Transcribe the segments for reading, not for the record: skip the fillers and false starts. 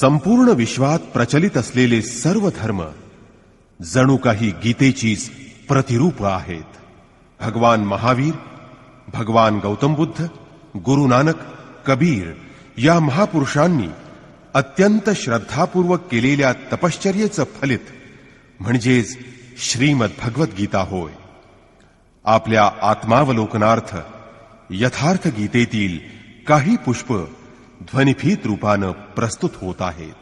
संपूर्ण विश्वात प्रचलित असलेले सर्व धर्म जणू काही गीतेचीच प्रतिरूप आहेत. भगवान महावीर, भगवान गौतम बुद्ध, गुरु नानक, कबीर या महापुरुषांनी अत्यंत श्रद्धापूर्वक केलेल्या तपश्चर्येचं फलित म्हणजेच श्रीमद भगवद्गीता होय. आपल्या आत्मावलोकनार्थ यथार्थ गीतेतील काही पुष्प ध्वनिफीत रूपानं प्रस्तुत होत आहेत.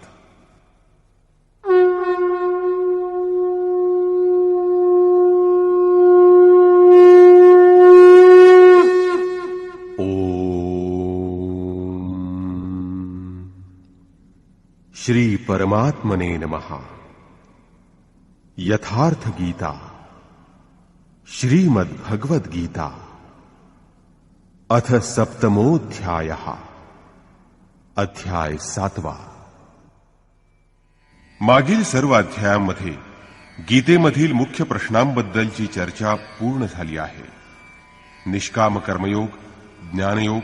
श्री परमात्मने नमः. यथार्थ गीता श्रीमद् भगवद गीता अथ सप्तमोऽध्यायः. अध्याय 7. मागील सर्व अध्यायांमध्ये गीतेमधील मुख्य प्रश्नांबद्दलची चर्चा पूर्ण झाली आहे. निष्काम कर्मयोग, ज्ञानयोग,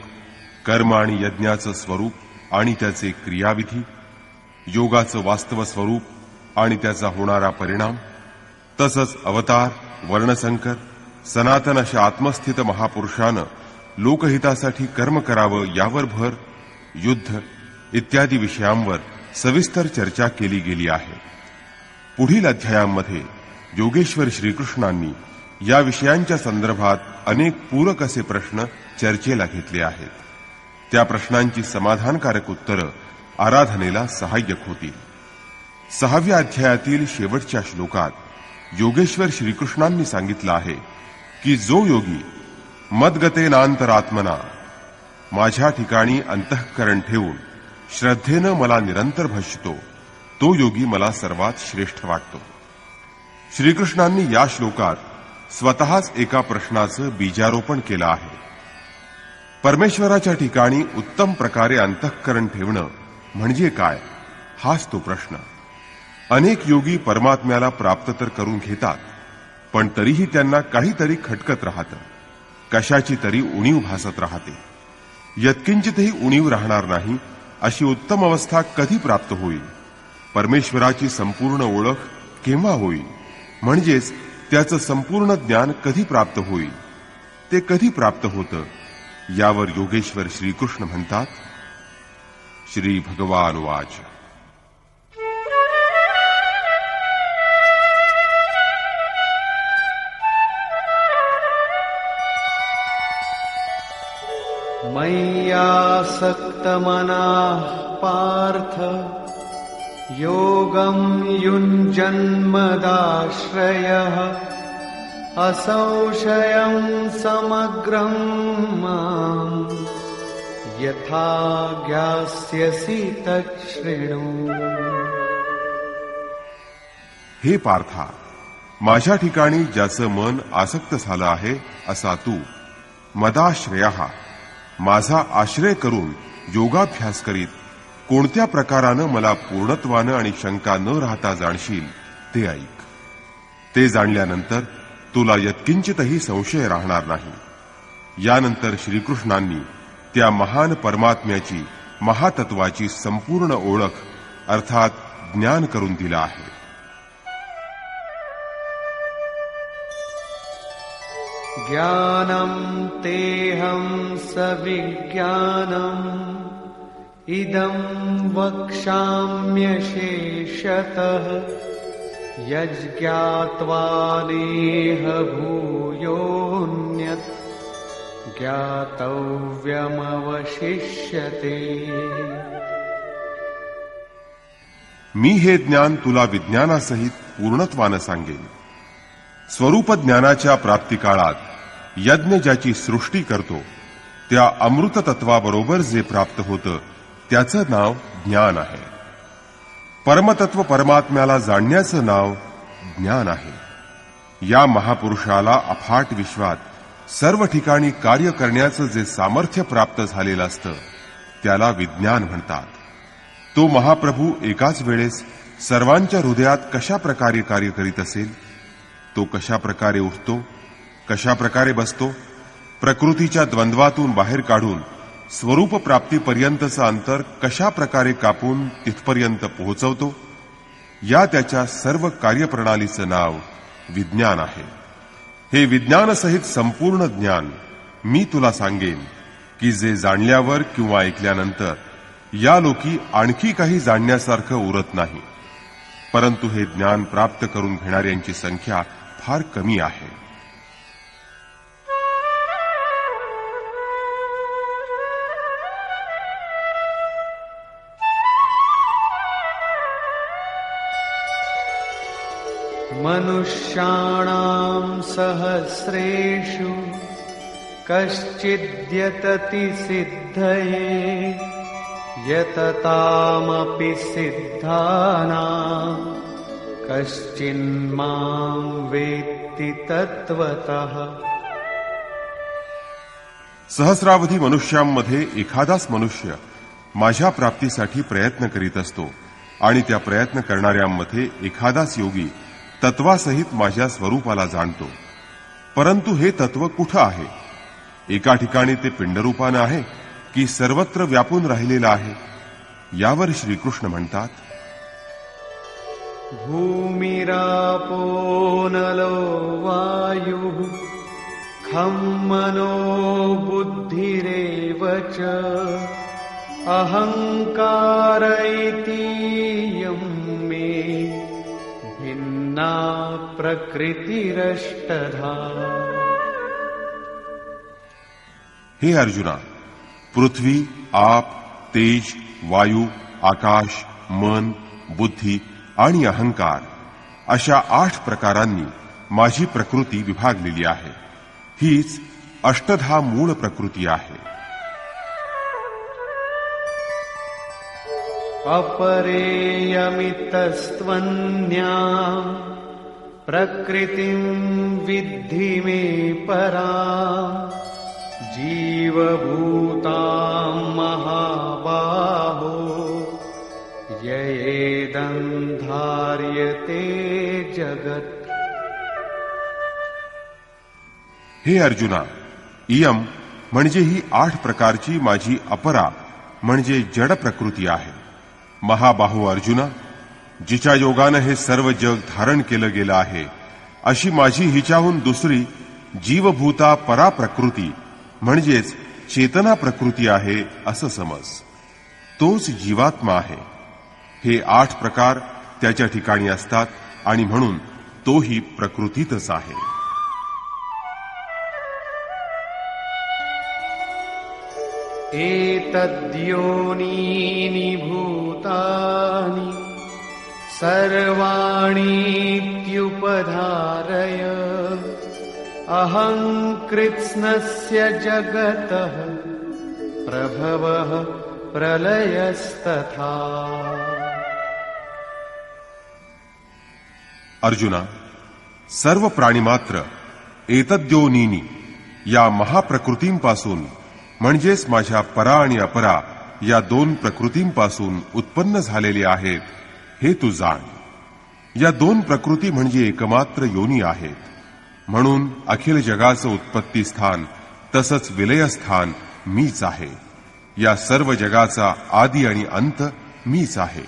कर्म आणि यज्ञाचं स्वरूप आणि त्याचे क्रियाविधी, योगाचं वास्तव स्वरूप आणि त्याचा होणारा परिणाम, तसंच अवतार, वर्णसंकर, सनातन अशा आत्मस्थित महापुरुषानं लोकहितासाठी कर्म करावं यावर भर, युद्ध इत्यादी विषयांवर सविस्तर चर्चा केली गेली आहे. पुढील अध्यायांमध्ये योगेश्वर श्रीकृष्णांनी या विषयांच्या संदर्भात अनेक पूरक असे प्रश्न चर्चेला घेतले आहेत. त्या प्रश्नांची समाधानकारक उत्तरं आराधनेला सहाय्यक होतील. 6व्या अध्यायातील शेवटच्या श्लोकात योगेश्वर श्रीकृष्णांनी सांगितलं आहे की जो योगी मद्गतेनांतरात्मना माझ्या ठिकाणी अंतःकरण ठेवून श्रद्धेनं मला निरंतर भजतो तो योगी मला सर्वात श्रेष्ठ वाटतो. श्रीकृष्णांनी या श्लोकात स्वतःच एका प्रश्नाचं बीजारोपण केलं आहे. परमेश्वराच्या ठिकाणी उत्तम प्रकारे अंतःकरण ठेवणं म्हणजे काय, हाच तो प्रश्न. अनेक योगी परमात्म्याला प्राप्त तर करून घेतात, पण तरीही त्यांना काहीतरी खटकत राहतं, कशाची तरी उणीव भासत राहते. यत्किंचितही उणीव राहणार नाही अशी उत्तम अवस्था कधी प्राप्त होईल, परमेश्वराची संपूर्ण ओळख केव्हा होईल, म्हणजेच त्याचं संपूर्ण ज्ञान कधी प्राप्त होईल, ते कधी प्राप्त होतं, यावर योगेश्वर श्रीकृष्ण म्हणतात. श्री भगवान वाच. मय्यासक्तमनाः पार्थ योगं युञ्जन्मदाश्रयः असंशयं समग्रं माम् यथा ज्ञास्यसि तच्छृणु. हे पार्था, माझ्या ठिकाणी ज्याचं मन आसक्त झालं आहे असा तू मदाश्रयः माझा आश्रय करून योगाभ्यास करीत कोणत्या प्रकारानं मला पूर्णत्वानं आणि शंका न राहता जाणशील ते ऐक. ते जाणल्यानंतर तुला यत्किंचितही संशय राहणार नाही. यानंतर श्रीकृष्णांनी त्या महान परमात्म्याची, महातत्वाची संपूर्ण ओळख अर्थात ज्ञान करून दिलं आहे. ज्ञानं तेहं सविज्ञानम् इदं वक्ष्याम्यशेषतः यज्ज्ञात्वा नेह भूयोऽन्यत् ज्ञातव्यमवशिष्यते. मी हे ज्ञान तुला विज्ञानासहित पूर्णत्वानं सांगेन. स्वरूप ज्ञानाच्या प्राप्तिकाळात यज्ञ ज्याची सृष्टी करतो त्या अमृत तत्वाबरोबर जे प्राप्त होतं त्याचं नाव ज्ञान आहे. परमतत्व परमात्म्याला जाणण्याचं नाव ज्ञान आहे. या महापुरुषाला अफाट विश्वात सर्व ठिकाणी कार्य करण्याचं जे सामर्थ्य प्राप्त झालेलं असतं त्याला विज्ञान म्हणतात. तो महाप्रभू एकाच वेळेस सर्वांच्या हृदयात कशा प्रकारे कार्य करीत असेल, तो कशा प्रकारे उठतो, कशा प्रकारे बसतो, प्रकृतीच्या द्वंद्वातून बाहेर काढून स्वरूप प्राप्तीपर्यंतचं अंतर कशा प्रकारे कापून तिथपर्यंत पोहोचवतो, या त्याच्या सर्व कार्यप्रणालीचं नाव विज्ञान आहे. हे विज्ञानसहित संपूर्ण ज्ञान मी तुला सांगेन की जे जाणल्यावर किंवा ऐकल्यानंतर या लोकी आणखी काही जाणण्यासारखं उरत नाही. परंतु हे ज्ञान प्राप्त करून घेणाऱ्यांची संख्या फार कमी आहे. मनुष्याणां सहस्रेषु कश्चिद्यतति सिद्धये यततामपि सिद्धानां कश्चिन्मां वेत्ति तत्त्वतः. सहस्रावधी मनुष्यांमध्ये एखादाच मनुष्य माझ्या प्राप्तीसाठी प्रयत्न करीत असतो आणि त्या प्रयत्न करणाऱ्यांमध्ये एखादाच योगी तत्वासहित माझ्या स्वरूपाला जाणतो. परंतु हे तत्व कुठं आहे? एका ठिकाणी ते पिंडरूपानं आहे की सर्वत्र व्यापून राहिलेलं आहे? यावर श्रीकृष्ण म्हणतात, भूमिरापो नलो वायुः खं मनो बुद्धिरेव च अहंकार इतीयं मे भिन्ना प्रकृतिरष्टधा. हे अर्जुना, पृथ्वी, आप, तेज, वायू, आकाश, मन, बुद्धी आणि अहंकार अशा 8 प्रकारांनी माझी प्रकृती विभागलेली आहे. हीच अष्टधा मूळ प्रकृती आहे. अपरेयमितस्त्वन्या प्रकृतिं विद्धि मे परा जीवभूतां महाबाहो ययेदं धार्यते जगत्. हे अर्जुना, इयम म्हणजे ही 8 प्रकारची माझी अपरा म्हणजे जड प्रकृती आहे. महाबाहू अर्जुना, जिच्या योगानं हे सर्व जग धारण केलं गेलं आहे, अशी माझी हिच्याहून दुसरी जीवभूता परा प्रकृती म्हणजेच चेतना प्रकृती आहे असं समज. तोच जीवात्मा आहे. हे 8 प्रकार त्याच्या ठिकाणी असतात आणि म्हणून तोही प्रकृतीतच आहे. एतद्योनीनि भूतानि सर्वाणीत्युपधारय अहं कृत्स्नस्य जगतः प्रभवः प्रलयस्तथा. अर्जुना, सर्व प्राणीमात्र एतद्योनीनी या महाप्रकृतींपासून म्हणजेच माझ्या परा आणि अपरा या 2 प्रकृतींपासून उत्पन्न झालेले आहेत हे तू जाण. या 2 प्रकृती म्हणजे एकमात्र योनी आहेत. म्हणून अखिल जगाचं उत्पत्ती स्थान तसंच विलयस्थान मीच आहे. या सर्व जगाचा आदी आणि अंत मीच आहे.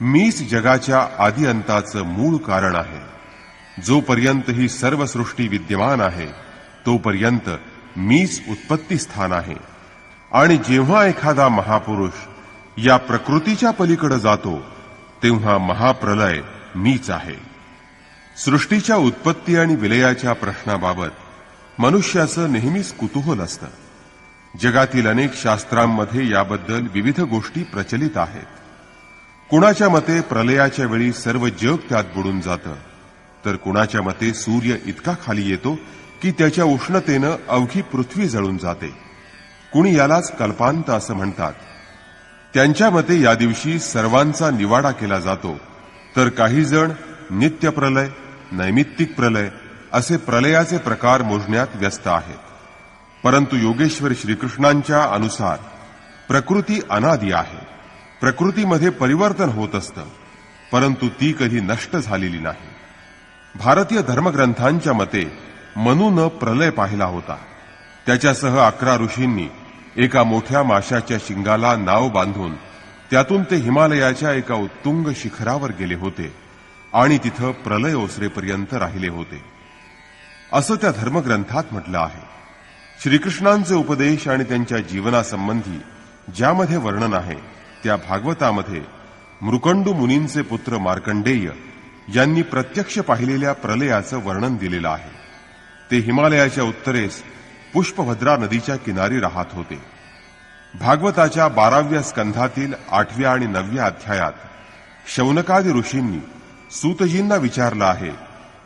मीच जगाच्या आदी अंताचं मूळ कारण आहे. जोपर्यंत ही सर्व सृष्टी विद्यमान आहे तोपर्यंत मीच उत्पत्ती स्थान आहे. आणि जेव्हा एखादा महापुरुष या प्रकृतीच्या पलीकडे जातो तेव्हा महाप्रलय मीच आहे. सृष्टीच्या उत्पत्ती आणि विलयाच्या प्रश्नाबाबत मनुष्याचं नेहमीच कुतूहल असतं. जगातील अनेक शास्त्रांमध्ये याबद्दल विविध गोष्टी प्रचलित आहेत. कुणाच्या मते प्रलयाच्या वेळी सर्व जग त्यात बुडून जातं, तर कुणाच्या मते सूर्य इतका खाली येतो की त्याच्या उष्णतेनं अवघी पृथ्वी जळून जाते. कुणी यालाच कल्पांत असं म्हणतात. त्यांच्या मते या दिवशी सर्वांचा निवाडा केला जातो, तर काही जण नित्य प्रलय, नैमित्तिक प्रलय असे प्रलयाचे प्रकार मोजण्यात व्यस्त आहेत. परंतु योगेश्वर श्रीकृष्णांच्या अनुसार प्रकृती अनादी आहे. प्रकृतीमध्ये परिवर्तन होत असतं, परंतु ती कधी नष्ट झालेली नाही. भारतीय धर्मग्रंथांच्या मते मनूनं प्रलय पाहिला होता. त्याच्यासह 11 ऋषींनी एका मोठ्या माशाच्या शिंगाला नाव बांधून त्यातून ते हिमालयाच्या एका उत्तुंग शिखरावर गेले होते आणि तिथं प्रलय ओसरेपर्यंत राहिले होते असं त्या धर्मग्रंथात म्हटलं आहे. श्रीकृष्णांचे उपदेश आणि त्यांच्या जीवनासंबंधी ज्यामध्ये वर्णन आहे त्या भागवतामध्ये मृकंडू मुनींचे पुत्र मार्कंडेय यांनी प्रत्यक्ष पाहिलेल्या प्रलयाचं वर्णन दिलेलं आहे. ते हिमालयाच्या उत्तरेस पुष्पभद्रा नदीच्या किनारी राहत होते. भागवताच्या 12व्या स्कंधातील 8व्या आणि 9व्या अध्यायात शौनकादी ऋषींनी सूतजींना विचारलं आहे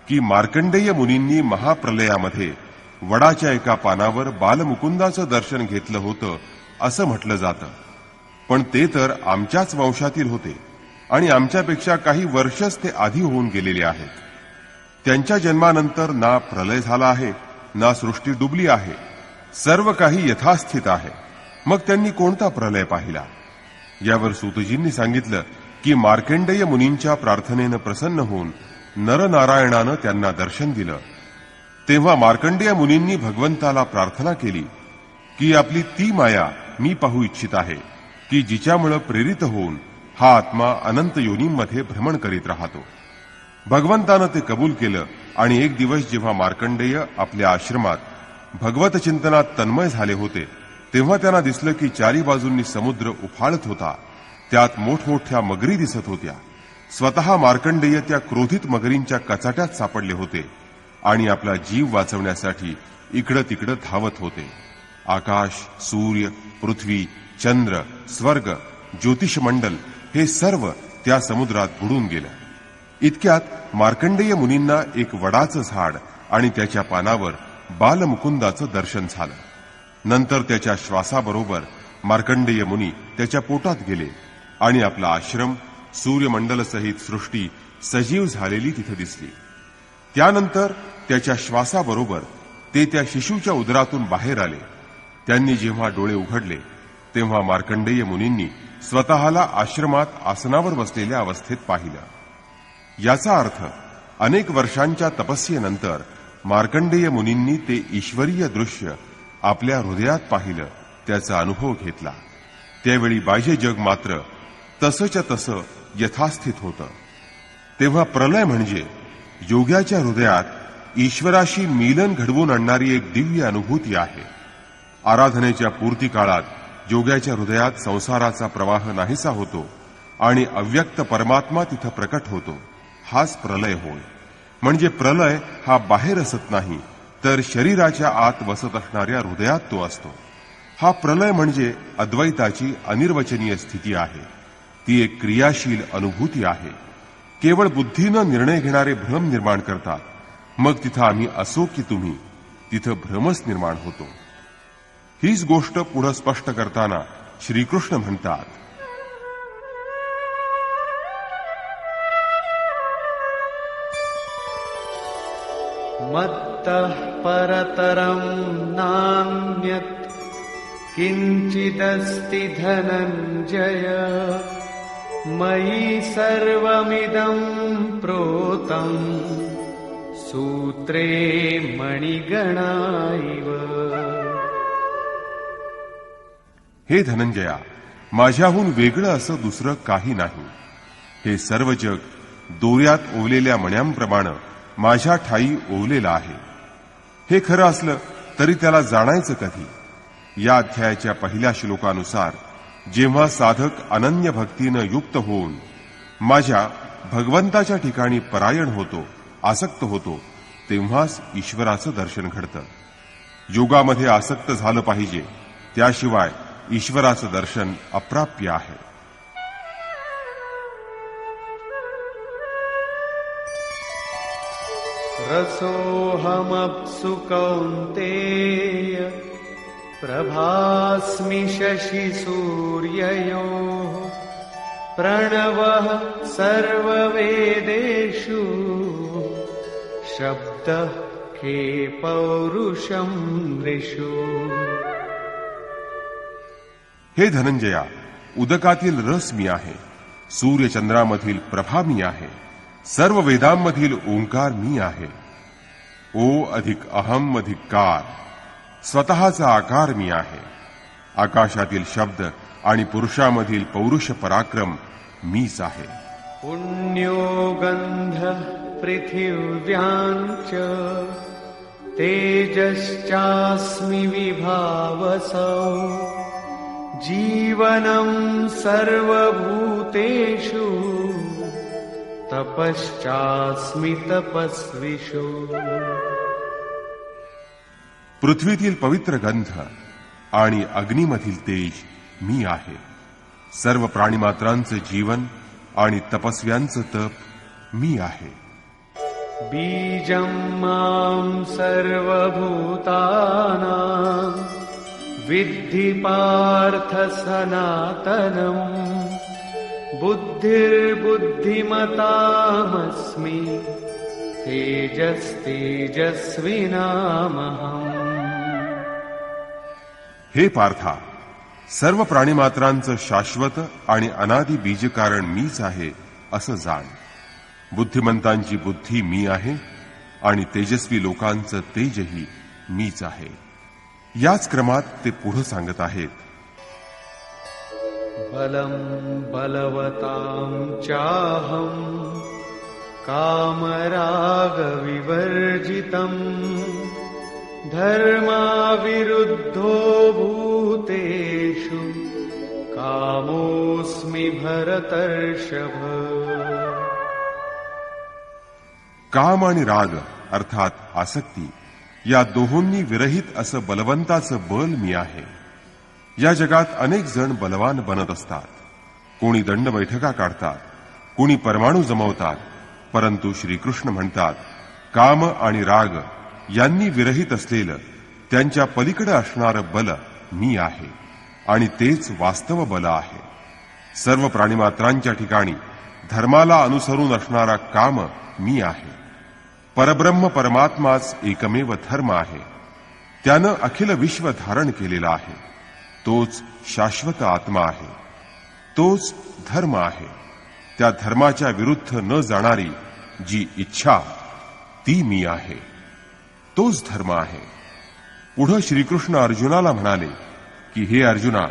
की मार्कंडेय मुनींनी महाप्रलयामध्ये वडाच्या एका पानावर बालमुकुंदाचं दर्शन घेतलं होतं असं म्हटलं जातं, पण ते तर आमच्याच वंशातील होते आणि आमच्यापेक्षा काही वर्षच ते आधी होऊन गेलेले आहेत. त्यांच्या जन्मानंतर ना प्रलय झाला आहे ना सृष्टी डुबली आहे, सर्व काही यथास्थित आहे. मग त्यांनी कोणता प्रलय पाहिला? यावर सूतजींनी सांगितलं की मार्कंडेय मुनींच्या प्रार्थनेनं प्रसन्न होऊन नरनारायणानं त्यांना दर्शन दिलं. तेव्हा मार्कंडेय मुनींनी भगवंताला प्रार्थना केली की आपली ती माया मी पाहू इच्छित आहे की जिच्यामुळे प्रेरित होऊन हा आत्मा अनंत योनींमध्ये भ्रमण करीत राहतो. भगवंतानं ते कबूल केलं आणि एक दिवस जेव्हा मार्कंडेय आपल्या आश्रमात भगवत चिंतनात तन्मय झाले होते तेव्हा त्यांना दिसलं की चारी बाजूंनी समुद्र उफाळत होता. त्यात मोठमोठ्या मगरी दिसत होत्या. स्वतः मार्कंडेय त्या क्रोधित मगरींच्या कचाट्यात सापडले होते आणि आपला जीव वाचवण्यासाठी इकडं तिकडं धावत होते. आकाश, सूर्य, पृथ्वी, चंद्र, स्वर्ग, ज्योतिषमंडल हे सर्व त्या समुद्रात बुडून गेलं. इतक्यात मार्कंडेय मुनींना एक वडाचं झाड आणि त्याच्या पानावर बालमुकुंदाचं दर्शन झालं. नंतर त्याच्या श्वासाबरोबर मार्कंडेय मुनी त्याच्या पोटात गेले आणि आपला आश्रम, सूर्यमंडलसहित सृष्टी सजीव झालेली तिथे दिसली. त्यानंतर त्याच्या श्वासाबरोबर ते त्या शिशूच्या उदरातून बाहेर आले. त्यांनी जेव्हा डोळे उघडले तेव्हा मार्कंडेय मुनींनी स्वतःला आश्रमात आसनावर बसलेल्या अवस्थेत पाहिलं. याचा अर्थ अनेक वर्षांच्या तपस्येनंतर मार्कंडेय मुनींनी ते ईश्वरीय दृश्य आपल्या हृदयात पाहिलं, त्याचा अनुभव घेतला. त्यावेळी बाह्य जग मात्र तसंच्या तसं यथास्थित होतं. तेव्हा प्रलय म्हणजे योग्याच्या हृदयात ईश्वराशी मिलन घडवून आणणारी एक दिव्य अनुभूती आहे. आराधनेच्या पूर्ती काळात योग्याच्या हृदयात संसाराचा प्रवाह नाहीसा होतो आणि अव्यक्त परमात्मा तिथं प्रकट होतो. हाच प्रलय होय. म्हणजे प्रलय हा बाहेर असत नाही तर शरीराच्या आत वसत असणाऱ्या हृदयात तो असतो. हा प्रलय म्हणजे अद्वैताची अनिर्वचनीय स्थिती आहे. ती एक क्रियाशील अनुभूती आहे. केवळ बुद्धीनं निर्णय घेणारे भ्रम निर्माण करतात. मग तिथं आम्ही असो की तुम्ही, तिथं भ्रमच निर्माण होतो. हीच गोष्ट पुढे स्पष्ट करताना श्रीकृष्ण म्हणतात, मत्तः परतरं नान्यत् किंचिदस्ति धनंजय मयि सर्वमिदं प्रोतं सूत्रे मणिगणा इव. हे धनंजया, माझ्याहून वेगळं असं दुसरं काही नाही. हे सर्व जग दोऱ्यात ओवलेल्या मण्यांप्रमाणे माझ्या ठाई ओवलेलं आहे. हे खरं असलं तरी त्याला जाणायचं कधी? या अध्यायाच्या पहिल्या श्लोकानुसार जेव्हा साधक अनन्य भक्तीनं युक्त होऊन माझ्या भगवंताच्या ठिकाणी परायण होतो, आसक्त होतो, तेव्हाच ईश्वराचं दर्शन घडतं. योगामध्ये आसक्त झालं पाहिजे, त्याशिवाय ईश्वराचं दर्शन अप्राप्य आहे. रसोऽहमप्सु कौन्तेय प्रभास्मि शशिसूर्ययोः प्रणवः सर्ववेदेषु शब्दः के पौरुषं नृषु. हे धनंजया, उदकातील रस मी आहे, सूर्यचंद्रामधील प्रभा मी आहे, सर्व वेदांमधील ओंकार मी आहे. ओ अधिक अहम अधिक कार, स्वतःचा आकार मी आहे. आकाशातील शब्द आणि पुरुषामधील पौरुष पराक्रम मीच आहे. पुण्यो गन्धः पृथिव्याञ्च तेजश्चास्मि विभावसौ जीवनं सर्वभूतेषु तपश्चास्मि तपस्विषु. पृथ्वीतील पवित्र गंध आणि अग्नीमधील तेज मी आहे. सर्व प्राणीमात्रांचं जीवन आणि तपस्व्यांचं तप मी आहे. बीजं मां सर्वभूतानां विद्धि पार्थ सनातनम् बुद्धिर्बुद्धिमतामस्मि तेजस्तेजस्विनामहम्. हे पार्था, सर्व प्राणीमात्रांचं शाश्वत आणि अनादि बीजकारण मीच आहे असं जाण. बुद्धिमंतांची बुद्धी मी आहे आणि तेजस्वी लोकांचं तेजही मीच आहे. याच क्रमात ते पुढे सांगत आहेत. बलं बलवतां चाहं कामरागविवर्जितम् धर्माविरुद्धो भूतेषु कामोऽस्मि भरतर्षभ. काम आणि राग अर्थात आसक्ती या दोहोंनी विरहित असं बलवंताचं बल मी आहे. या जगात अनेक जण बलवान बनत असतात. कोणी दंड बैठका काढतात, कोणी परमाणू जमवतात, परंतु श्रीकृष्ण म्हणतात काम आणि राग यांनी विरहित असलेलं त्यांच्या पलीकडे असणारं बल मी आहे आणि तेच वास्तव बल आहे. सर्व प्राणीमात्रांच्या ठिकाणी धर्माला अनुसरून असणारा काम मी आहे. परब्रह्म परमात्माच एकमेव धर्म आहे. त्यानं अखिल विश्व धारण केलेला आहे. तोच शाश्वत आत्मा आहे. तोच धर्म आहे. त्या धर्माच्या विरुद्ध न जाणारी जी इच्छा ती मी आहे. तोच धर्म आहे. पुढे श्रीकृष्ण अर्जुनाला म्हणाले की हे अर्जुना,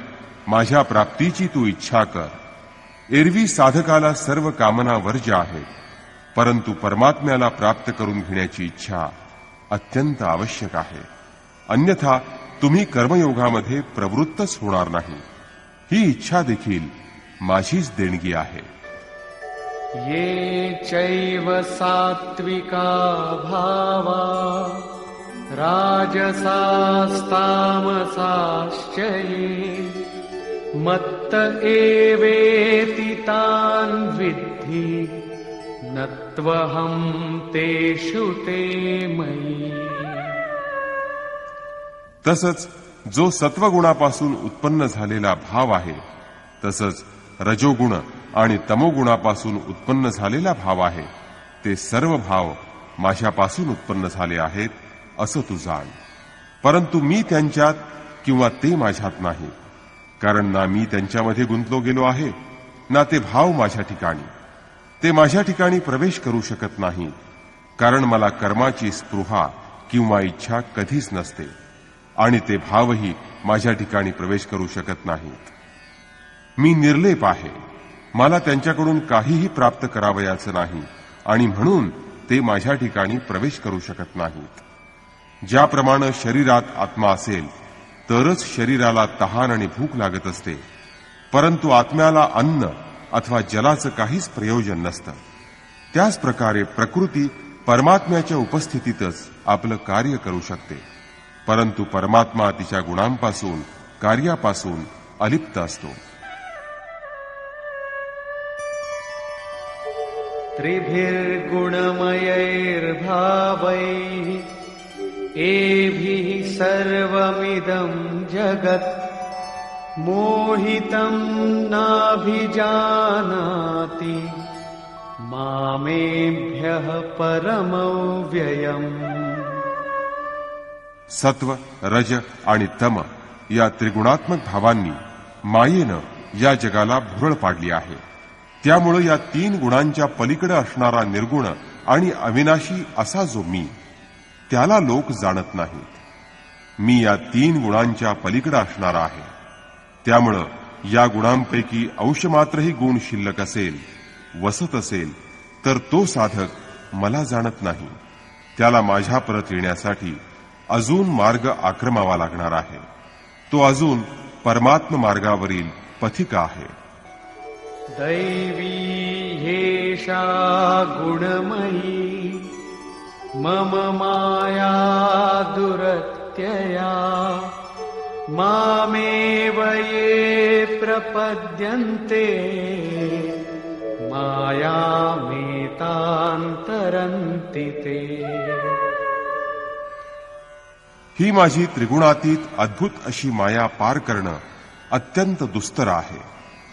माझ्या प्राप्तीची तू इच्छा कर. एरवी साधकाला सर्व कामना वर्ज्य आहेत, परंतु परमात्म्याला प्राप्त करून घेण्याची इच्छा अत्यंत आवश्यक आहे. अन्यथा तुम्ही कर्मयोगामध्ये प्रवृत्तच होणार नाही. ही इच्छा देखील माझीच देणगी आहे. ये चैव सात्विका भावा राजसास्तामसाश्च ये मत्त एवेति तान् विद्धि नत्वहं तेषु ते मयि. तसंच जो सत्वगुणापासून उत्पन्न झालेला भाव आहे, तसंच रजोगुण आणि तमोगुणापासून उत्पन्न झालेला भाव आहे, ते सर्व भाव माझ्यापासून उत्पन्न झाले आहेत असं तू जाण. परंतु मी त्यांच्यात किंवा ते माझ्यात नाही. कारण ना मी त्यांच्यामध्ये गुंतलो गेलो आहे, ना ते भाव माझ्या ठिकाणी. ते माझ्या ठिकाणी प्रवेश करू शकत नाही, कारण मला कर्माची स्पृहा किंवा इच्छा कधीच नसते आणि ते भावही माझ्या ठिकाणी प्रवेश करू शकत नाहीत. मी निर्लेप आहे. मला त्यांच्याकडून काहीही प्राप्त करावयाचं नाही आणि म्हणून ते माझ्या ठिकाणी प्रवेश करू शकत नाहीत. ज्याप्रमाणे शरीरात आत्मा असेल तरच शरीराला तहान आणि भूक लागत असते, परंतु आत्म्याला अन्न अथवा जलाचं काहीच प्रयोजन नसतं. त्याच प्रकारे प्रकृती परमात्म्याच्या उपस्थितीतच आपलं कार्य करू शकते, परंतु परमात्मा तिच्या गुणांपासून कार्यापासून अलिप्त असतो. त्रिभिर्गुणमयैर्भावैः एभिः सर्वमिदं जगत् मोहितं नाभिजानाति मामेभ्यः परमव्ययम्. सत्व, रज आणि तम या त्रिगुणात्मक भावांनी मायेनं या जगाला भुरळ पाडली आहे. त्यामुळे या तीन गुणांच्या पलीकडे असणारा निर्गुण आणि अविनाशी असा जो मी, त्याला लोक जाणत नाहीत. मी या तीन गुणांच्या पलीकडे असणारा आहे. त्यामुळं या गुणांपैकी अंशमात्रही गुण शिल्लक असेल, वसत असेल, तर तो साधक मला जाणत नाही. त्याला माझ्या परत येण्यासाठी अजून मार्ग आक्रमावा लागणार आहे. तो अजून परमात्म मार्गावरील पथिक आहे. दैवी ह्येषा गुणमयी मम माया दुरत्यया मामेव ये प्रपद्यन्ते मायामेतान्तरन्ति ते. ही माझी त्रिगुणातीत अद्भुत अशी माया पार करणं अत्यंत दुस्तर आहे,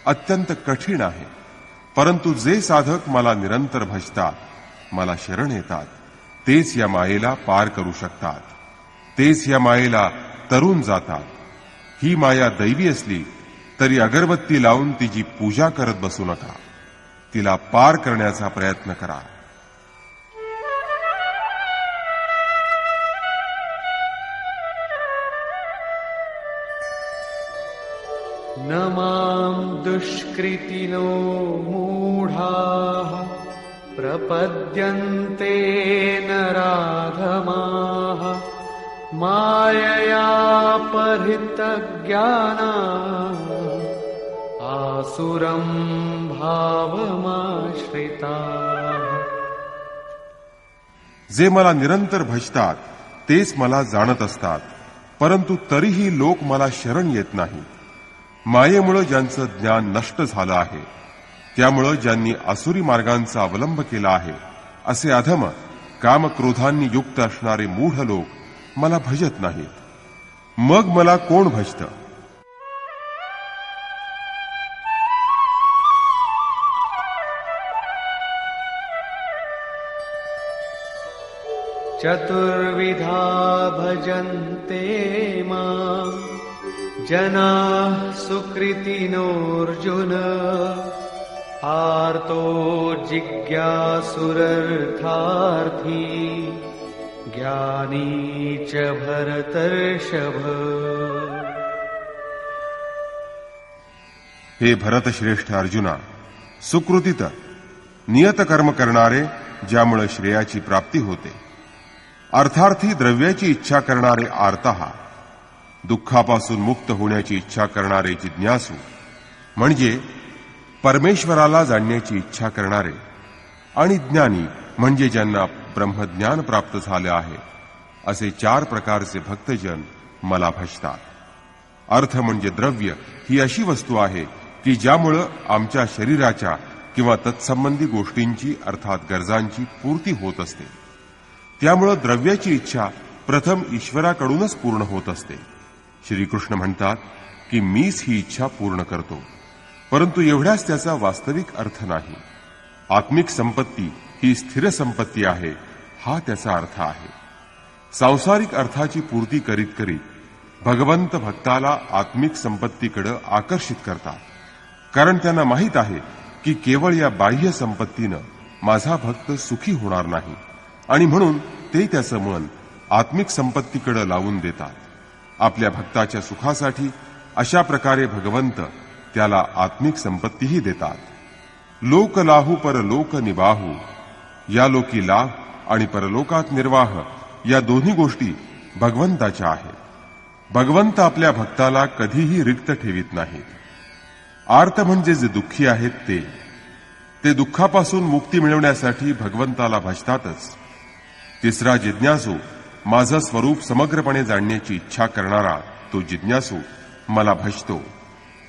अत्यंत कठीण आहे. परंतु जे साधक मला निरंतर भजतात, मला शरण येतात, तेच या मायेला पार करू शकतात, तेच या मायेला तरून जातात. ही माया दैवी असली तरी अगरबत्ती लावून तिची पूजा करत बसू नका. तिला पार करण्याचा प्रयत्न करा. न मां दुष्कृतिनो मूढाः प्रपद्यन्ते नराधमाः मायया परितज्ञानाः आसुरं भावमाश्रिताः. जे मला निरंतर भजतात तेच मला जाणत असतात, परंतु तरीही लोक मला शरण येत नाहीत. मायेमुळे ज्यांचं ज्ञान नष्ट झालं आहे, त्यामुळे ज्यांनी आसुरी मार्गांचा अवलंब केला आहे, असे अधम कामक्रोधांनी युक्त असणारे मूढ लोक मला भजत नाहीत. मग मला कोण भजतं? चतुर्विधा भजन्ते मां जनाः सुकृतिनोऽर्जुन आर्तो जिज्ञासुरर्थार्थी ज्ञानी च भरतर्षभ. हे भरतश्रेष्ठ अर्जुना, सुकृतीत नियत कर्म करणारे, ज्यामुळे श्रेयाची प्राप्ती होते, अर्थार्थी द्रव्याची इच्छा करणारे आर्तः, दुःखापासून मुक्त होण्याची इच्छा करणारे जिज्ञासू, म्हणजे परमेश्वराला जाणण्याची इच्छा करणारे, आणि ज्ञानी म्हणजे ज्यांना ब्रह्मज्ञान प्राप्त झाले आहे, असे 4 प्रकारचे भक्तजन मला भजतात. अर्थ म्हणजे द्रव्य ही अशी वस्तू आहे की ज्यामुळं आमच्या शरीराच्या किंवा तत्संबंधी गोष्टींची अर्थात गरजांची पूर्ती होत असते. त्यामुळं द्रव्याची इच्छा प्रथम ईश्वराकडूनच पूर्ण होत असते. श्रीकृष्ण म्हणतात की मीच ही इच्छा पूर्ण करतो, परंतु एवढ्याच त्याचा वास्तविक अर्थ नाही. आत्मिक संपत्ती ही स्थिर संपत्ती आहे, हा त्याचा अर्थ आहे. सांसारिक अर्थाची पूर्ती करीत करीत भगवंत भक्ताला आत्मिक संपत्तीकडे आकर्षित करतात, कारण त्यांना माहीत आहे की केवळ या बाह्य संपत्तीनं माझा भक्त सुखी होणार नाही, आणि म्हणून ते त्याचं मन आत्मिक संपत्तीकडे लावून देतात. आपल्या भक्ताच्या सुखासाठी अशा प्रकारे भगवंत त्याला आत्मिक संपत्तीही देतात. लोक लाहू परलोक निबाहू, या लोकी लाभ आणि परलोकात निर्वाह, या दोन्ही गोष्टी भगवंताच्या आहेत. भगवंत आपल्या भक्ताला कधीही रिक्त ठेवीत नाहीत. आर्त म्हणजे जे दुःखी आहेत ते दुःखापासून मुक्ती मिळवण्यासाठी भगवंताला भजतातच. तिसरा जिज्ञासू, माझं स्वरूप समग्रपणे जाणण्याची इच्छा करणारा तो जिज्ञासू मला भजतो.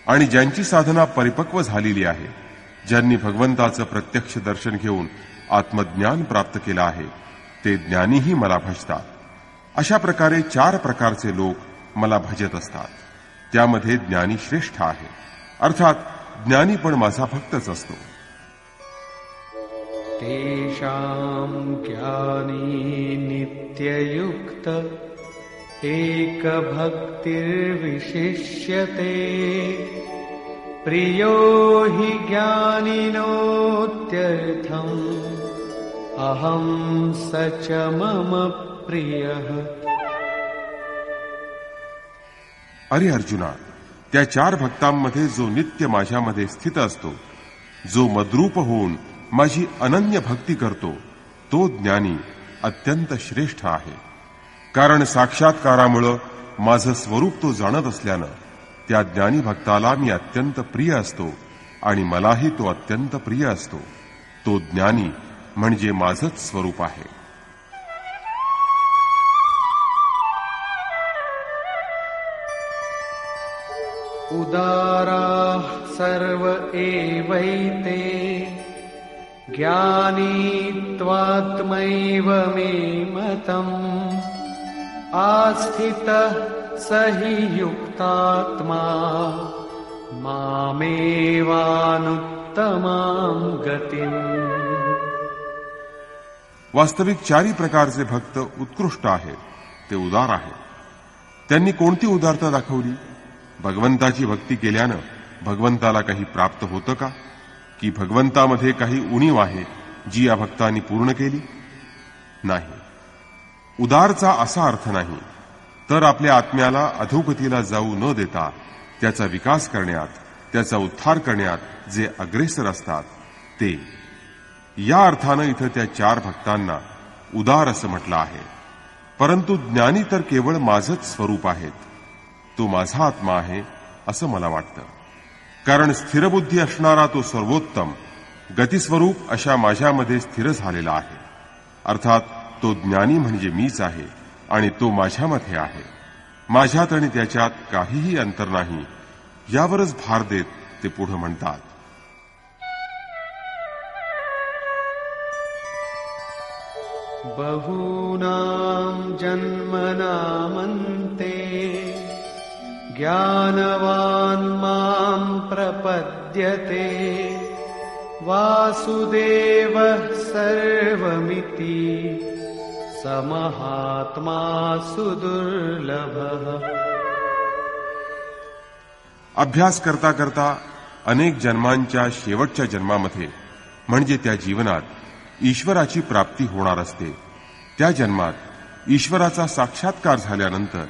आणि ज्यांची साधना परिपक्व झालेली आहे, ज्यांनी भगवंताचं प्रत्यक्ष दर्शन घेऊन आत्मज्ञान प्राप्त केलं आहे, ते ज्ञानीही मला भजतात. अशा प्रकारे 4 प्रकारचे लोक मला भजत असतात. त्यामध्ये ज्ञानी श्रेष्ठ आहे, अर्थात ज्ञानी पण माझा भक्तच असतो. तेषां ज्ञानी नित्ययुक्त एकभक्तिर्विशिष्यते प्रियो हि ज्ञानिनोत्यर्थम् अहं स च मम प्रियः. अरे अर्जुना, त्या 4 भक्तांमध्ये जो नित्य माझ्यामध्ये स्थित असतो, जो मद्रूप होऊन माझी अनन्य भक्ती करतो, तो ज्ञानी अत्यंत श्रेष्ठ आहे. कारण साक्षात्कारामुळं माझं स्वरूप तो जाणत असल्यानं त्या ज्ञानी भक्ताला मी अत्यंत प्रिय असतो आणि मलाही तो अत्यंत प्रिय असतो. तो ज्ञानी म्हणजे माझंच स्वरूप आहे. उदाराः सर्व एवैते ज्ञानी त्वात्मैव मे मतम् आस्थितः स हि युक्तात्मा मामेवानुत्तमां गतिम्. वास्तविक 4 प्रकारचे भक्त उत्कृष्ट आहेत, ते उदार आहेत. त्यांनी कोणती उदारता दाखवली? भगवंताची भक्ती केल्यानं भगवंताला काही प्राप्त होतं का? की भगवंतामध्ये काही उणीव आहे जी या भक्तांनी पूर्ण केली? नाही. उदारचा असा अर्थ नाही. तर आपल्या आत्म्याला अधोगतीला जाऊ न देता त्याचा विकास करण्यात, त्याचा उद्धार करण्यात जे अग्रेसर असतात ते. या अर्थानं इथं त्या 4 भक्तांना उदार असं म्हटलं आहे. परंतु ज्ञानी तर केवळ माझंच स्वरूप आहेत, तो माझा आत्मा आहे असं मला वाटतं. कारण स्थिरबुद्धी असणारा तो सर्वोत्तम गतिस्वरूप अशा माझ्यामध्ये स्थिर झालेला आहे. अर्थात तो ज्ञानी म्हणजे मीच आहे आणि तो माझ्यामध्ये आहे. माझ्यात आणि त्याच्यात काहीही अंतर नाही, यावरच भार देत ते पुढे म्हणतात. बहूनां जन्मनामन्ते ज्ञानवान् मां प्रपद्यते वासुदेवः सर्वमिति स महात्मा सुदुर्लभः. अभ्यास करता करता अनेक जन्मांच्या शेवटच्या जन्मामध्ये म्हणजे त्या जीवनात ईश्वराची प्राप्ती होणार असते. त्या जन्मात ईश्वराचा साक्षात्कार झाल्यानंतर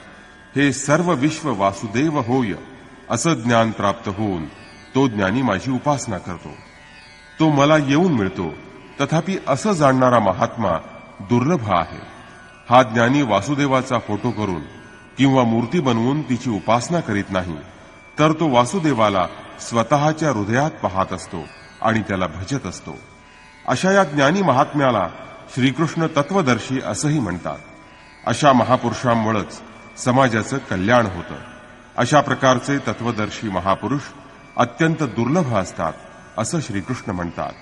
हे सर्व विश्व वासुदेव होय असं ज्ञान प्राप्त होऊन तो ज्ञानी माझी उपासना करतो. तो मला येऊन मिळतो. तथापि असं जाणणारा महात्मा दुर्लभ आहे. हा ज्ञानी वासुदेवाचा फोटो करून किंवा मूर्ती बनवून तिची उपासना करीत नाही, तर तो वासुदेवाला स्वतःच्या हृदयात पाहत असतो आणि त्याला भजत असतो. अशा या ज्ञानी महात्म्याला श्रीकृष्ण तत्वदर्शी असंही म्हणतात. अशा महापुरुषांमुळेच समाजाचं कल्याण होतं. अशा प्रकारचे तत्वदर्शी महापुरुष अत्यंत दुर्लभ असतात असं श्रीकृष्ण म्हणतात.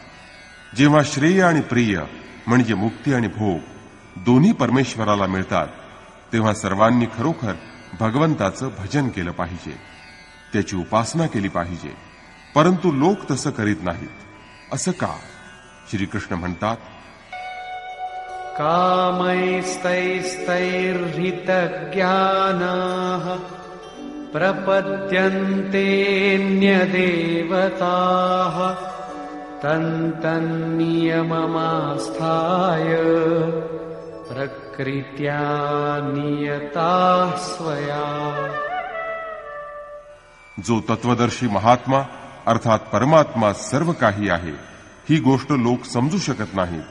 जेव्हा श्रेय आणि प्रिय म्हणजे मुक्ती आणि भोग दोन्ही परमेश्वराला मिळतात, तेव्हा सर्वांनी खरोखर भगवंताचं भजन केलं पाहिजे, त्याची उपासना केली पाहिजे. परंतु लोक तसं करीत नाहीत. असं का? श्रीकृष्ण म्हणतात, कामैस्तैस्तैर्हितज्ञानाः प्रपद्यन्तेऽन्यदेवताः तन्तन्नियममास्थाय प्रकृत्या नियताः स्वया. जो तत्वदर्शी महात्मा अर्थात परमात्मा सर्व काही आहे ही गोष्ट लोक समजू शकत नाहीत.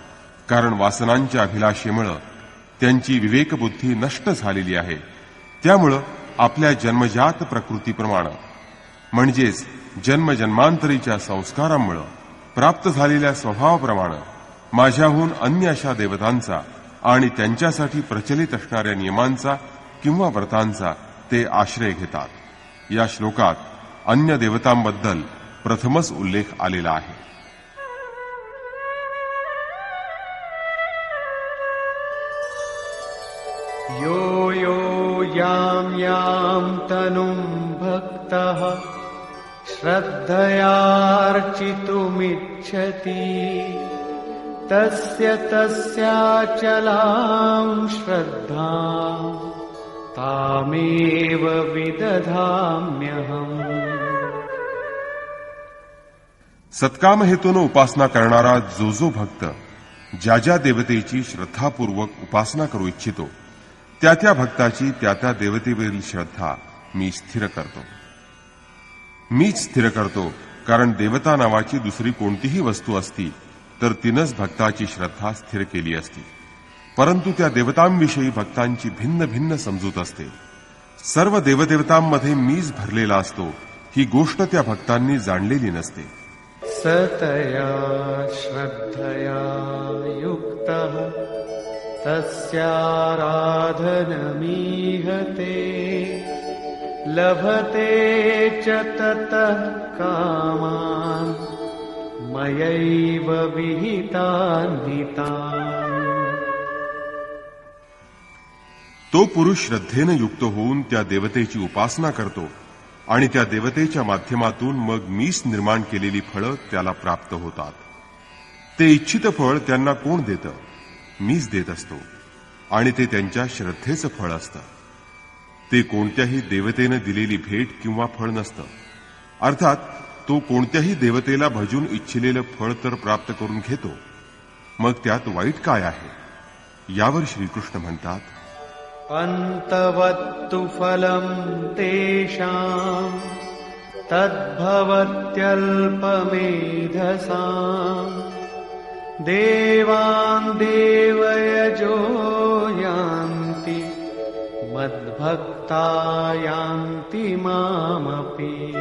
कारण वासनांच्या अभिलाषेमुळे त्यांची विवेकबुद्धी नष्ट झालेली आहे. त्यामुळं आपल्या जन्मजात प्रकृतीप्रमाणे म्हणजेच जन्मजन्मांतरीच्या संस्कारांमुळे प्राप्त झालेल्या स्वभावाप्रमाणे माझ्याहून अन्य अशा देवतांचा आणि त्यांच्यासाठी प्रचलित असणाऱ्या नियमांचा किंवा व्रतांचा ते आश्रय घेतात. या श्लोकात अन्य देवतांबद्दल प्रथमच उल्लेख आलेला आहे. यो यो यां यां तनुं भक्तः श्रद्धयार्चितुमिच्छति तस्य तस्याचलां श्रद्धां तामेव विदधाम्यहम्. सत्काम हेतूनं उपासना करणारा जो भक्त ज्या ज्या देवतेची श्रद्धापूर्वक उपासना करू इच्छितो त्या त्या भक्ताची त्या त्या देवतेवरील श्रद्धा मी स्थिर करतो. मीच स्थिर करतो, कारण देवता नावाची दुसरी कोणतीही वस्तू असती तर तिनंच भक्ताची श्रद्धा स्थिर केली असती. परंतु त्या देवतांविषयी भक्तांची भिन्न भिन्न समजूत असते. सर्व देवदेवतांमध्ये मीच भरलेला असतो ही गोष्ट त्या भक्तांनी जाणलेली नसते. सतया श्रद्धया युक्तः तस्याराधनमीहते लभते च ततः कामान् मयैव विहितान् हितान्. तो पुरुष श्रद्धेनं युक्त होऊन त्या देवतेची उपासना करतो आणि त्या देवतेच्या माध्यमातून मग मीच निर्माण केलेली फळं त्याला प्राप्त होतात. ते इच्छित फळ त्यांना कोण देतं? मीच देत असतो आणि ते त्यांच्या श्रद्धेचं फळ असतं. ते कोणत्याही देवतेनं दिलेली भेट किंवा फळ नसतं. अर्थात तो कोणत्याही देवतेला भजून इच्छिलेलं फळ तर प्राप्त करून घेतो. मग त्यात वाईट काय आहे? यावर श्रीकृष्ण म्हणतात, अन्तवत्तु फलम् तेषाम् तद्भवत्यल्पमेधसाम् देवान् देवयजो यान्ति मद्भक्ता यान्ति मामपि.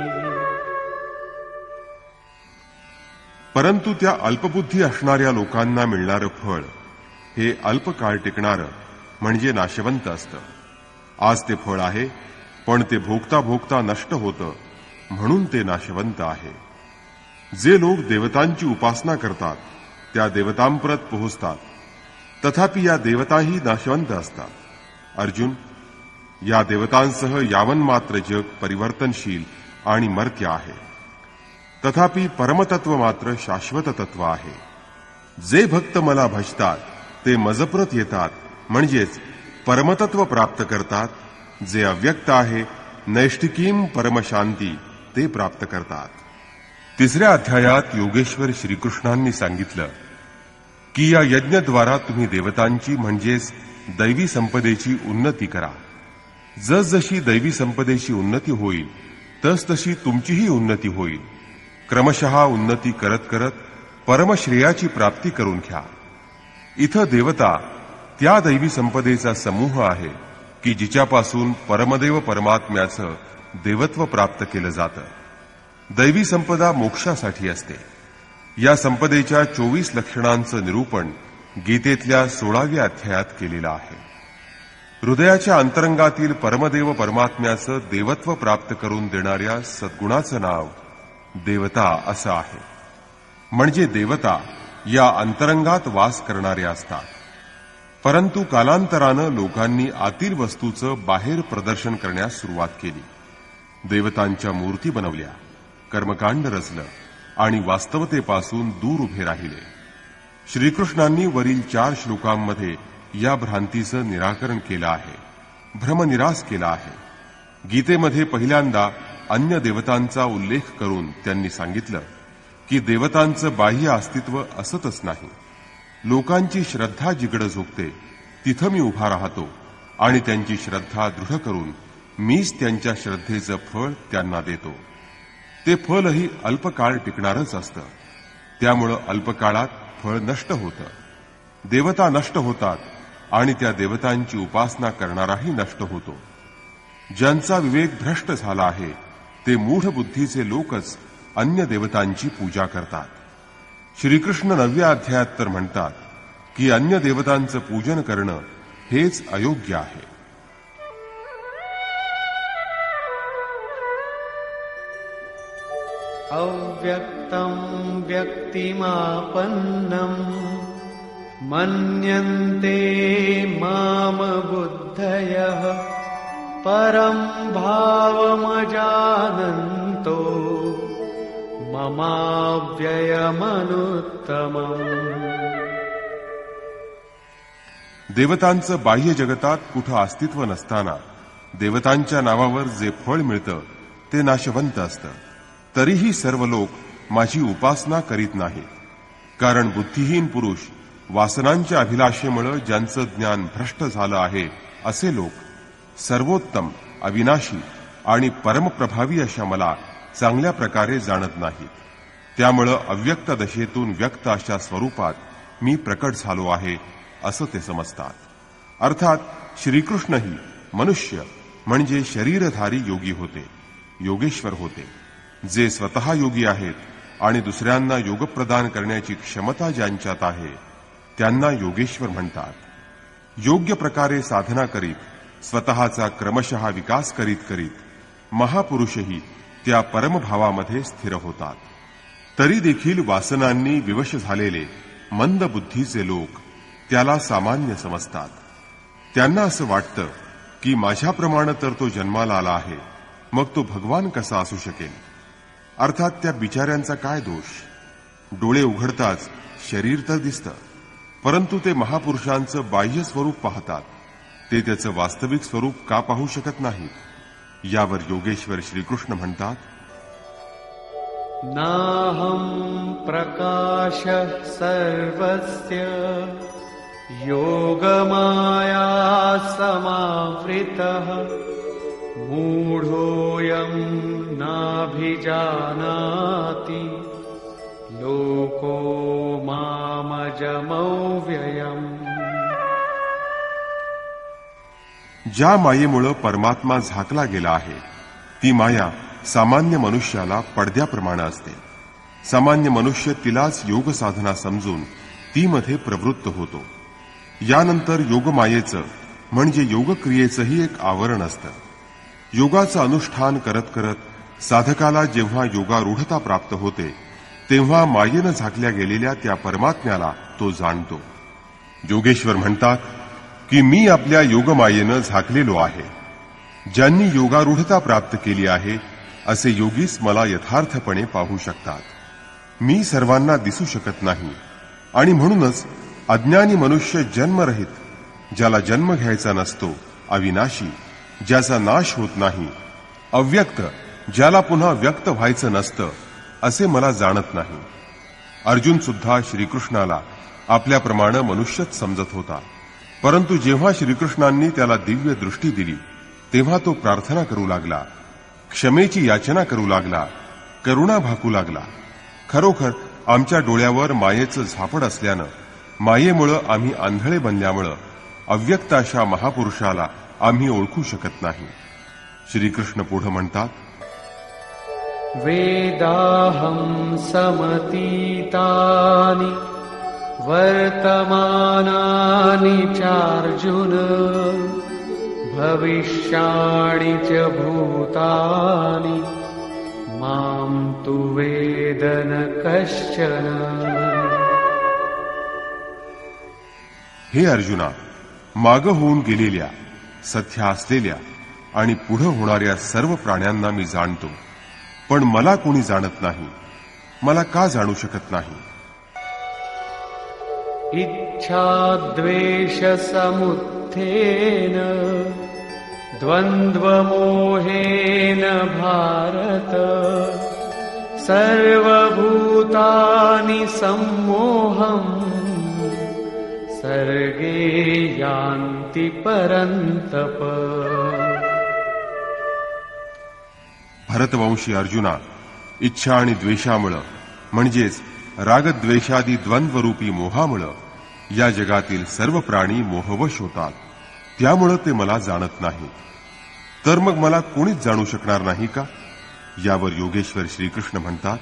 परंतु त्या अल्पबुद्धी असणाऱ्या लोकांना मिळणारं फळ हे अल्पकाळ टिकणारं म्हणजे नाशवंत असतं. आज ते फळ आहे, पण ते भोगता भोगता नष्ट होतं, म्हणून ते नाशवंत आहे. जे लोक देवतांची उपासना करतात त्या देवतांप्रत पोहोचतात, तथापि या देवताही नाशवंत असतात. अर्जुन, या देवतांसह यावन मात्र जग परिवर्तनशील आणि मर्त्य आहे. तथापि परमतत्व मात्र शाश्वत तत्व आहे. जे भक्त मला भजतात ते मजप्रत येतात, म्हणजेच परमतत्व प्राप्त करतात. जे अव्यक्त आहे नैष्ठिकीम परमशांती ते प्राप्त करतात. 3ऱ्या अध्यायात योगेश्वर श्रीकृष्णांनी सांगितलं की या यज्ञद्वारा तुम्ही देवतांची म्हणजेच दैवी संपदेची उन्नती करा. जसजशी दैवी संपदेची उन्नती होईल तसतशी तुमचीही उन्नती होईल. क्रमशः उन्नती करत करत परमश्रेयाची प्राप्ती करून घ्या. इथं देवता त्या दैवी संपदेचा समूह आहे की जिच्यापासून परमदेव परमात्म्याचं देवत्व प्राप्त केलं जातं. दैवी संपदा मोक्षासाठी असते. या संपदेच्या 24 लक्षणांचं निरूपण गीतेतल्या 16व्या अध्यायात केलेलं आहे. हृदयाच्या अंतरंगातील परमदेव परमात्म्याचं देवत्व प्राप्त करून देणाऱ्या सद्गुणाचं नाव देवता असं आहे. म्हणजे देवता या अंतरंगात वास करणाऱ्या असतात. परंतु कालांतरानं लोकांनी आतील वस्तूचं बाहेर प्रदर्शन करण्यास सुरुवात केली. देवतांच्या मूर्ती बनवल्या, कर्मकांड रचलं आणि वास्तवतेपासून दूर उभे राहिले. श्रीकृष्णांनी वरील 4 श्लोकांमध्ये या भ्रांतीचं निराकरण केलं आहे, भ्रमनिरास केला आहे. गीतेमध्ये पहिल्यांदा अन्य देवतांचा उल्लेख करून त्यांनी सांगितलं की देवतांचं बाह्य अस्तित्व असतच नाही. लोकांची श्रद्धा जिकडं झोकते तिथं मी उभा राहतो आणि त्यांची श्रद्धा दृढ करून मीच त्यांच्या श्रद्धेचं फळ त्यांना देतो. ते फळही अल्पकाळ टिकणारच असतं. त्यामुळं अल्पकाळात फळ नष्ट होतं. देवता नष्ट होतात आणि त्या देवतांची उपासना करणाराही नष्ट होतो. ज्यांचा विवेक भ्रष्ट झाला आहे ते मूढ बुद्धीचे लोकच अन्य देवतांची पूजा करतात. श्रीकृष्ण 9व्या अध्यायात तर म्हणतात की अन्य देवतांचं पूजन करणं हेच अयोग्य आहे. अव्यक्तं व्यक्तिमापन्नं मन्यन्ते माम बुद्धयः परं भावमजानन्तो ममाव्ययमनुत्तमम्. देवतांचं बाह्य जगतात कुठं अस्तित्व नसताना देवतांच्या नावावर जे फळ मिळतं ते नाशवंत असतं. तरीही सर्व लोक माझी उपासना करीत नाहीत. कारण बुद्धिहीन पुरुष वासनांच्या अभिलाषेमुळे ज्यांचं ज्ञान भ्रष्ट झालं आहे असे लोक सर्वोत्तम, अविनाशी आणि परमप्रभावी अशा मला चांगल्या प्रकारे जाणत नाहीत. त्यामुळं अव्यक्त दशेतून व्यक्त अशा स्वरूपात मी प्रकट झालो आहे असं ते समजतात. अर्थात श्रीकृष्णही मनुष्य म्हणजे शरीरधारी योगी होते, योगेश्वर होते. जे स्वतः योगी आहेत आणि दुसऱ्यांना योग प्रदान करण्याची क्षमता ज्यांच्यात आहे त्यांना योगेश्वर म्हणतात. योग्य प्रकारे साधना करीत स्वतःचा क्रमशः विकास करीत करीत महापुरुषही त्या परमभावामध्ये स्थिर होतात. तरी देखील वासनांनी विवश झालेले मंद बुद्धीचे लोक त्याला सामान्य समजतात. त्यांना असं वाटतं की माझ्याप्रमाणे तर तो जन्माला आला आहे, मग तो भगवान कसा असू शकेल. अर्थात त्या बिचाऱ्यांचा काय दोष. डोळे उघडताच शरीर तर दिसतं, परंतु ते महापुरुषांचं बाह्य स्वरूप पाहतात. ते त्याचं वास्तविक स्वरूप का पाहू शकत नाहीत. यावर योगेश्वर श्रीकृष्ण म्हणतात, नाहं प्रकाशः सर्वस्य योगमाया समावृतः मूढोऽयं नाभिजानाति लोको मामजमव्ययम्. ज्या मायेमुळे परमात्मा झाकला गेला आहे ती माया सामान्य मनुष्याला पडद्याप्रमाणे असते. सामान्य मनुष्य तिलाच योग साधना समजून ती मध्ये प्रवृत्त होतो. यानंतर योगमायेचं म्हणजे योगक्रियेचंही एक आवरण असतं. योगाचं अनुष्ठान करत करत साधकाला जेव्हा योगारूढता प्राप्त होते तेव्हा मायेनं झाकल्या गेलेल्या त्या परमात्म्याला तो जाणतो. योगेश्वर म्हणतात की मी आपल्या योगमायेनं झाकलेलो आहे. ज्यांनी योगारूढता प्राप्त केली आहे असे योगीच मला यथार्थपणे पाहू शकतात. मी सर्वांना दिसू शकत नाही आणि म्हणूनच अज्ञानी मनुष्य जन्मरहित, ज्याला जन्म घ्यायचा नसतो, अविनाशी, ज्याचा नाश होत नाही, अव्यक्त, ज्याला पुन्हा व्यक्त व्हायचं नसतं, असे मला जाणत नाही. अर्जुन सुद्धा श्रीकृष्णाला आपल्याप्रमाणे मनुष्यच समजत होता. परंतु जेव्हा श्रीकृष्णांनी त्याला दिव्य दृष्टी दिली तेव्हा तो प्रार्थना करू लागला, क्षमेची याचना करू लागला, करुणा भाकू लागला. खरोखर आमच्या डोळ्यावर मायेचं झापड असल्यानं, मायेमुळं आम्ही आंधळे बनल्यामुळं अव्यक्त अशा महापुरुषाला आम्ही ओळखू शकत नाही. श्रीकृष्ण पुढे म्हणतात, वेदाहं समतीतानि वर्तमानानि चार्जुन भविष्याणि च भूतानि मां तु वेद न कश्चन. हे अर्जुना, माग होऊन गेलेल्या, सध्या असलेल्या आणि पुढे होणाऱ्या सर्व प्राण्यांना मी जाणतो, पण मला कोणी जाणत नाही. मला का जाणू शकत नाही. इच्छाद्वेषसमुत्थेन द्वन्द्वमोहेन भारत सर्वभूतानि सम्मोहम् सर्गे यान्ति परन्तप. भरतवंशी अर्जुना, इच्छा आणि द्वेषामुळं म्हणजेच रागद्वेषादी द्वंद्वरूपी मोहामुळं या जगातील सर्व प्राणी मोहवश होतात. त्यामुळं ते मला जाणत नाहीत. तर मग मला कोणीच जाणू शकणार नाही का. यावर योगेश्वर श्रीकृष्ण म्हणतात,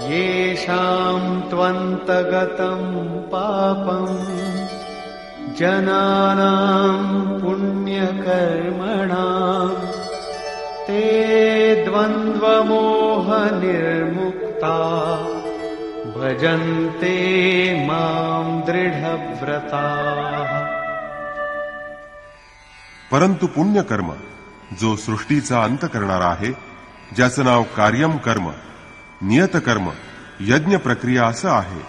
येषां त्वन्तगतं पापं जनानां पुण्यकर्मणां ते द्वन्द्वमोहनिर्मुक्ता भजन्ते मां दृढव्रताः. परंतु पुण्यकर्म जो सृष्टीचा अंत करणारा आहे, ज्याचं नाव कार्यम कर्म, नियतकर्म, यज्ञ प्रक्रिया असं आहे,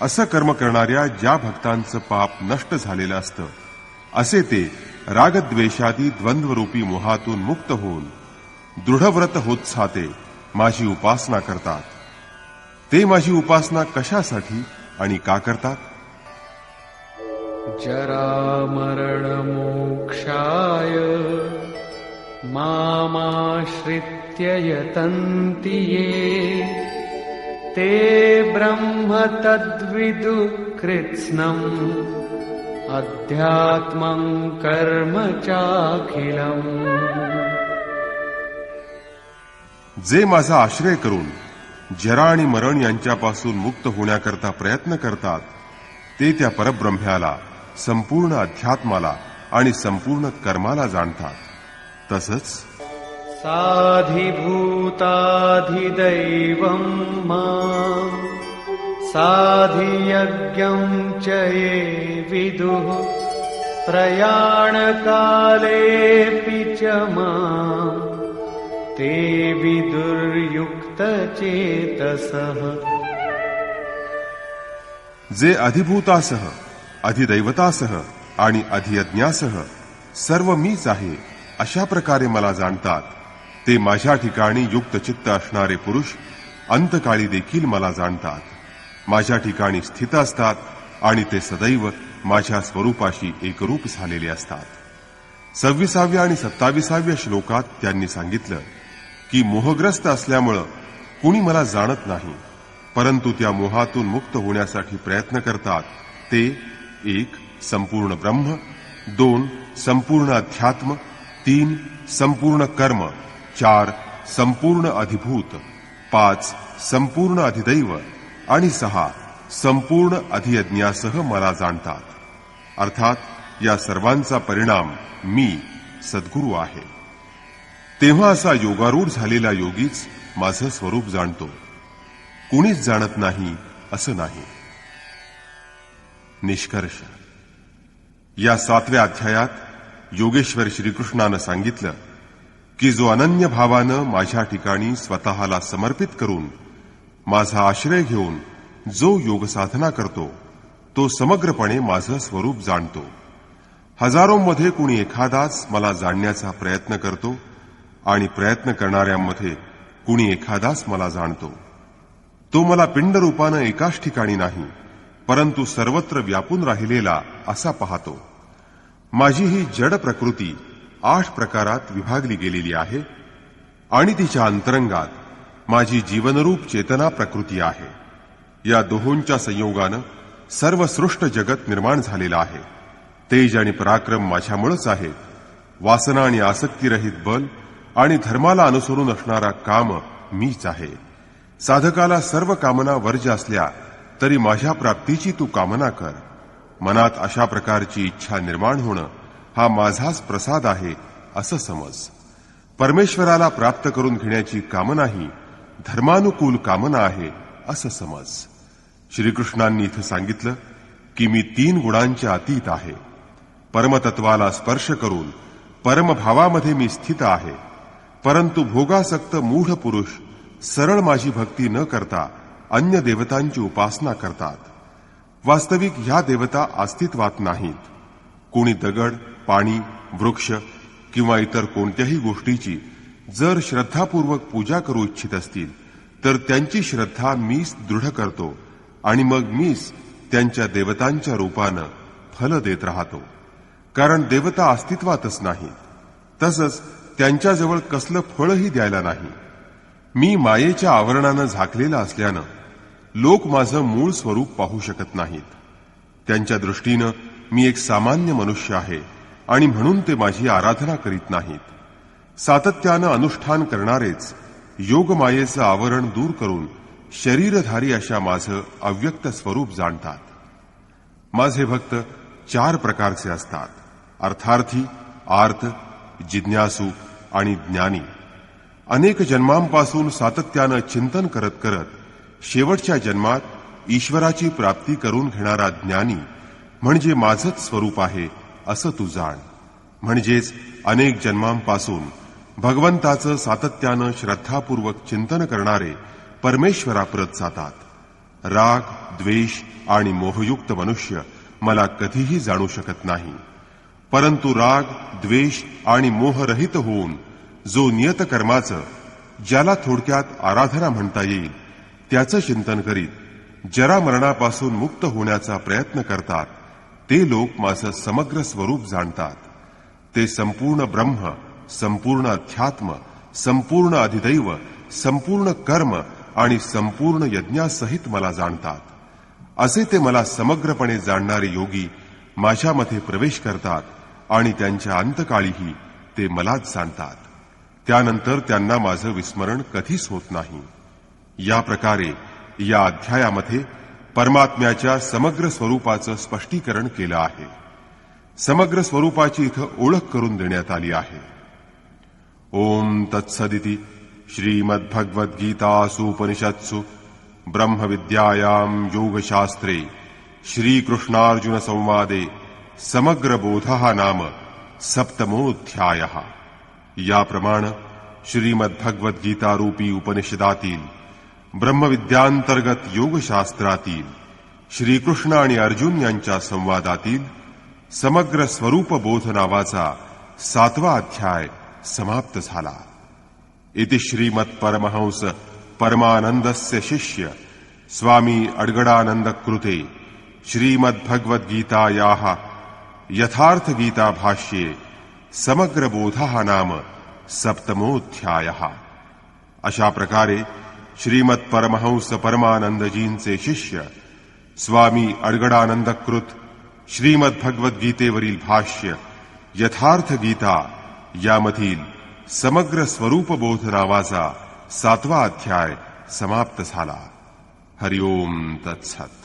असं कर्म करणाऱ्या ज्या भक्तांचं पाप नष्ट झालेलं असतं, असे ते रागद्वेषादी द्वंद्वरूपी मोहातून मुक्त होऊन दृढव्रत होत छाते माझी उपासना करतात. ते माझी उपासना कशासाठी आणि का करतात? जरामरणमोक्षाय मामाश्रित्य यतन्ति ये ते ब्रह्म तद्विदुः कृत्स्नम् अध्यात्मं कर्म चाखिलम्. जे माझा आश्रय करून जरा आणि मरण यांच्यापासून मुक्त होण्याकरता प्रयत्न करतात ते त्या परब्रह्म्याला, संपूर्ण अध्यात्माला आणि संपूर्ण कर्माला जाणतात. तसंच साधिभूताधिदैवं मां साधियज्ञं च ये विदुः प्रयाणकालेऽपि च मां ते विदुर्युक्तचेतसः. जे अधिभूतासह, अधिदैवतासह आणि अधियज्ञासह सर्व मीच आहे अशा प्रकारे मला जाणतात, ते माझ्या ठिकाणी युक्त चित्त असणारे पुरुष अंतकाळी देखील मला जाणतात. माझ्या ठिकाणी स्थित असतात आणि ते सदैव माझ्या स्वरूपाशी एकरूप झालेले असतात. 26व्या आणि 27व्या श्लोकात त्यांनी सांगितलं की मोहग्रस्त असल्यामुळं कुणी मला जाणत नाही, परंतु त्या मोहातून मुक्त होण्यासाठी प्रयत्न करतात. ते 1. संपूर्ण ब्रह्म, 2. संपूर्ण अध्यात्म, 3. संपूर्ण कर्म, 4. संपूर्ण अधिभूत, 5. संपूर्ण अधिदैव आणि 6. संपूर्ण अधियज्ञासह मला जाणतात. अर्थात या सर्वांचा परिणाम मी सद्गुरू आहे. तेव्हा असा योगारूढ झालेला योगीच माझं स्वरूप जाणतो. कुणीच जाणत नाही असं नाही. निष्कर्ष. या 7व्या अध्यायात योगेश्वर श्रीकृष्णानं सांगितलं की जो अनन्य भावानं माझ्या ठिकाणी स्वतःला समर्पित करून माझा आश्रय घेऊन जो योग साधना करतो तो समग्रपणे माझं स्वरूप जाणतो. हजारोंमध्ये कुणी एखादाच मला जाणण्याचा प्रयत्न करतो आणि प्रयत्न करणाऱ्यांमध्ये कुणी एखादाच मला जाणतो. तो मला पिंड रूपानं एकाच ठिकाणी नाही, परंतु सर्वत्र व्यापून राहिलेला असा पाहतो. माझी ही जड प्रकृती 8 प्रकारात विभागली गेलेली आहे आणि तिच्या अंतरंगात माझी जीवनरूप चेतना प्रकृती आहे. या दोहोंच्या संयोगानं सर्व सृष्ट जगत निर्माण झालेलं आहे. तेज आणि पराक्रम माझ्यामुळेच आहेत. वासना आणि आसक्तीरहित बल आणि धर्माला अनुसरून असणारा काम मीच आहे. साधकाला सर्व कामना वर्ज्य असल्या तरी माझ्या प्राप्तीची तू कामना कर. मनात अशा प्रकारची इच्छा निर्माण होणं हा माझाच प्रसाद आहे असं समज. परमेश्वराला प्राप्त करून घेण्याची कामनाही धर्मानुकूल कामना आहे असं समज. श्रीकृष्णांनी इथं सांगितलं की मी 3 गुणांच्या अतीत आहे. परमतत्वाला स्पर्श करून परमभावामध्ये मी स्थित आहे. परंतु भोगासक्त मूढ पुरुष सरळ माझी भक्ती न करता अन्य देवतांची उपासना करतात. वास्तविक ह्या देवता अस्तित्वात नाहीत. कोणी दगड, पाणी, वृक्ष किंवा इतर कोणत्याही गोष्टीची जर श्रद्धापूर्वक पूजा करू इच्छित असतील तर त्यांची श्रद्धा मीच दृढ करतो आणि मग मीच त्यांच्या देवतांच्या रूपानं फल देत राहतो. कारण देवता अस्तित्वातच नाहीत. तसंच त्यांच्याजवळ कसलं फळही द्यायला नाही. मी मायेच्या आवरणानं झाकलेला असल्यानं लोक माझं मूळ स्वरूप पाहू शकत नाहीत. त्यांच्या दृष्टीनं मी एक सामान्य मनुष्य आहे आणि म्हणून ते माझी आराधना करीत नाहीत. सातत्यानं अनुष्ठान करणारेच योगमायेचं आवरण दूर करून शरीरधारी अशा माझं अव्यक्त स्वरूप जाणतात. माझे भक्त 4 प्रकारचे असतात: अर्थार्थी, आर्त, जिज्ञासू आणि ज्ञानी. अनेक जन्मांपासून सातत्यानं चिंतन करत करत शेवटच्या जन्मात ईश्वराची प्राप्ती करून घेणारा ज्ञानी म्हणजे माझंच स्वरूप आहे असं तू जाण. म्हणजेच अनेक जन्मांपासून भगवंताचं सातत्यानं श्रद्धापूर्वक चिंतन करणारे परमेश्वराप्रत जातात. राग, द्वेष आणि मोहयुक्त मनुष्य मला कधीही जाणू शकत नाही. परंतु राग, द्वेष आणि मोहरहित होऊन जो नियत कर्माचं, ज्याला थोडक्यात आराधना म्हणता येईल, त्याचं चिंतन करीत जरा मरणापासून मुक्त होण्याचा प्रयत्न करतात ते लोक माझं समग्र स्वरूप जाणतात. ते संपूर्ण ब्रह्म, संपूर्ण अध्यात्म, संपूर्ण अधिदैव, संपूर्ण कर्म आणि संपूर्ण यज्ञासहित मला जाणतात. असे ते मला समग्रपणे जाणणारे योगी माझ्यामध्ये प्रवेश करतात आणि त्यांच्या अंतकाळीही ते मलाच जाणतात. त्यानंतर त्यांना माझं विस्मरण कधीच होत नाही. या प्रकारे या अध्यायामध्ये परमात्म्याच्या समग्र स्वरूपाचं स्पष्टीकरण केलं आहे. समग्र स्वरूपाची इथं ओळख करून देण्यात आली आहे. ओम तत्सदिति श्रीमद्भगवद्गीतासूपनिषत्सु ब्रह्मविद्यायां योगशास्त्रे श्रीकृष्णार्जुन संवादे समग्रबोधः नाम सप्तमोऽध्यायः. याप्रमाणे श्रीमद्भगवद्गीतारूपी उपनिषदातील ब्रह्मविद्यांतर्गत योगशास्त्रातील श्रीकृष्ण आणि अर्जुन यांच्या संवादातील समग्र स्वरूपबोध नावाचा 7वा अध्याय समाप्त झाला. इति श्रीमत्परमहंस परमानंदस्य शिष्य स्वामी अडगडानंद कृते श्रीमद्भगवद्गीतायाः यथार्थगीता भाष्ये समग्रबोधः नाम सप्तमोऽध्यायः. अशा प्रकारे श्रीमत्परमहंस परमानंदजींचे शिष्य स्वामी अडगडानंदकृत श्रीमद्भगवद्गीतेवरील भाष्य यथार्थ गीता यामधील समग्र स्वरूपबोध नावाचा 7वा अध्याय समाप्त झाला. हरि ओम तत्सत.